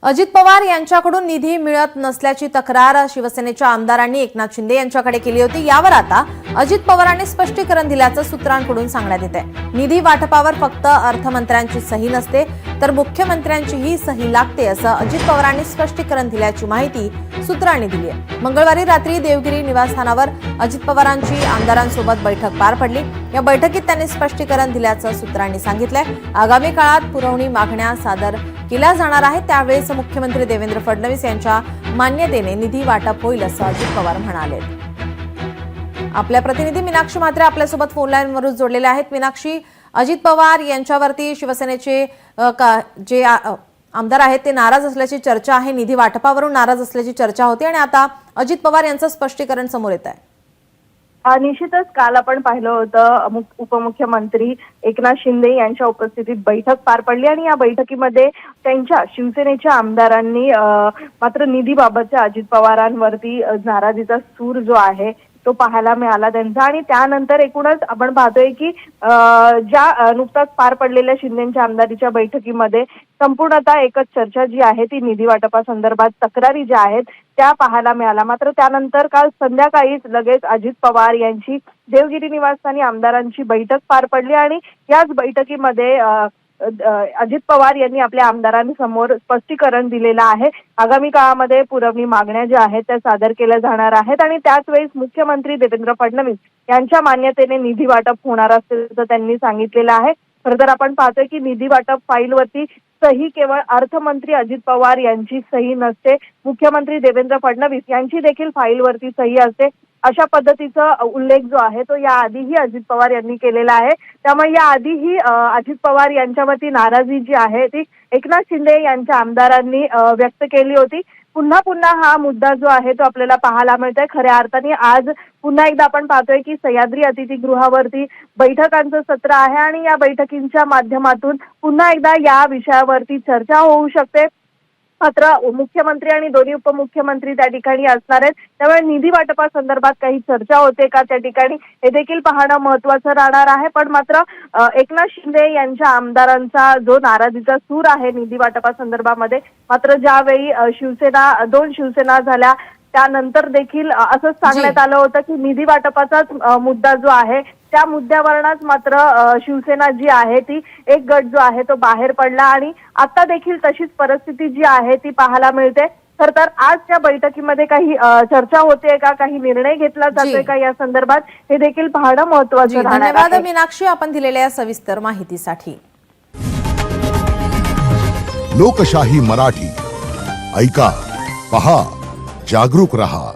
अजित पवार यांच्याकडून निधी मिळत नसल्याची तक्रार शिवसेनेच्या आमदारांनी एकनाथ शिंदे यांच्याकडे केली होती। यावर आता अजित पवारांनी स्पष्टीकरण दिल्याचं सूत्रांकडून सांगण्यात येत आहे। निधी वाटपावर फक्त अर्थमंत्र्यांची सही नसते तर मुख्यमंत्र्यांचीही सही लागते असं अजित पवारांनी स्पष्टीकरण दिल्याची माहिती सूत्रांनी दिली आहे। मंगळवारी रात्री देवगिरी निवासस्थानावर अजित पवारांची आमदारांसोबत बैठक पार पडली। या बैठकीत त्यांनी स्पष्टीकरण दिल्याचं सूत्रांनी सांगितलंय। आगामी काळात पुरवणी मागण्या सादर केल्या जाणार आहेत, त्यावेळेस मुख्यमंत्री देवेंद्र फडणवीस यांच्या मान्यतेने निधी वाटप होईल असं अजित पवार म्हणाले। आपल्या प्रतिनिधी मीनाक्षी म्हात्रे आपल्यासोबत फोन लाईनवरून जोडलेले आहेत। मीनाक्षी, अजित पवार यांच्यावरती शिवसेनेचे जे आमदार आहेत ते नाराज असल्याची चर्चा आहे, निधी वाटपावरून नाराज असल्याची चर्चा होती आणि आता अजित पवार यांचं स्पष्टीकरण समोर येत आहे। निश्चितच काल आपण पाहिलं होतं उपमुख्यमंत्री एकनाथ शिंदे यांच्या उपस्थितीत बैठक पार पडली आणि या बैठकीमध्ये त्यांच्या शिवसेनेच्या आमदारांनी मात्र निधीबाबतच्या अजित पवारांवरती नाराजीचा सूर जो आहे तो पाहायला मिळाला त्यांचा। आणि त्यानंतर एकूणच आपण पाहतोय की ज्या नुकताच पार पडलेल्या शिंदेच्या आमदारीच्या बैठकीमध्ये संपूर्णतः एकच चर्चा जी आहे ती निधी वाटपासंदर्भात तक्रारी ज्या आहेत त्या पाहायला मिळाला। मात्र त्यानंतर काल संध्याकाळीच लगेच अजित पवार यांची देवगिरी निवासस्थानी आमदारांची बैठक पार पडली आणि याच बैठकीमध्ये अजित पवार यांनी आपल्या आमदारांसमोर स्पष्टीकरण दिलेलं आहे। आगामी काळामध्ये पुरवणी मागण्या ज्या आहेत त्या सादर केल्या जाणार आहेत आणि त्याच वेळेस मुख्यमंत्री देवेंद्र फडणवीस यांच्या मान्यतेने निधी वाटप होणार असल्याचं त्यांनी सांगितलेलं आहे। खरं तर आपण पाहतोय की निधी वाटप फाईलवरती सही केवळ अर्थमंत्री अजित पवार यांची सही नसते, मुख्यमंत्री देवेंद्र फडणवीस यांची देखील फाईलवरती सही असते। अशा पद्धतीचा उल्लेख जो आहे तो याआधीही अजित पवार यांनी केलेला आहे। त्यामुळे याआधीही अजित पवार यांच्यावरती नाराजी जी आहे ती एकनाथ शिंदे यांच्या आमदारांनी व्यक्त केली होती। पुन्हा हा मुद्दा जो आहे तो आपल्याला पाहायला मिळतोय। खऱ्या अर्थाने आज पुन्हा एकदा आपण पाहतोय की सह्याद्री अतिथीगृहावरती बैठकांचं सत्र आहे आणि या बैठकींच्या माध्यमातून पुन्हा एकदा या विषयावरती चर्चा होऊ शकते। मात्र मुख्यमंत्री आणि दोन्ही उपमुख्यमंत्री त्या ठिकाणी असणार आहेत, त्यामुळे निधी वाटपासंदर्भात काही चर्चा होते का त्या ठिकाणी हे देखील पाहणं महत्त्वाचं राहणार आहे। पण मात्र एकनाथ शिंदे यांच्या आमदारांचा जो नाराजीचा सूर आहे निधी वाटपासंदर्भामध्ये, मात्र ज्यावेळी दोन शिवसेना झाल्या त्यानंतर देखील असंच सांगण्यात आलं होतं की निधी वाटपाचाच मुद्दा जो आहे त्या मुद्द्यावरच मात्र शिवसेना जी आहे ती एक गट जो आहे तो बाहेर पडला आणि आता देखील तशीच परिस्थिती जी आहे ती पाहायला मिळते। खरं तर आजच्या बैठकीमध्ये काही चर्चा होते का, काही निर्णय घेतला जातोय का या संदर्भात हे देखील पाहणं महत्त्वाचं राहणार आहे। धन्यवाद मीनाक्षी, आपण दिलेल्या सविस्तर माहितीसाठी। लोकशाही मराठी ऐका, पहा, जागरूक रहा।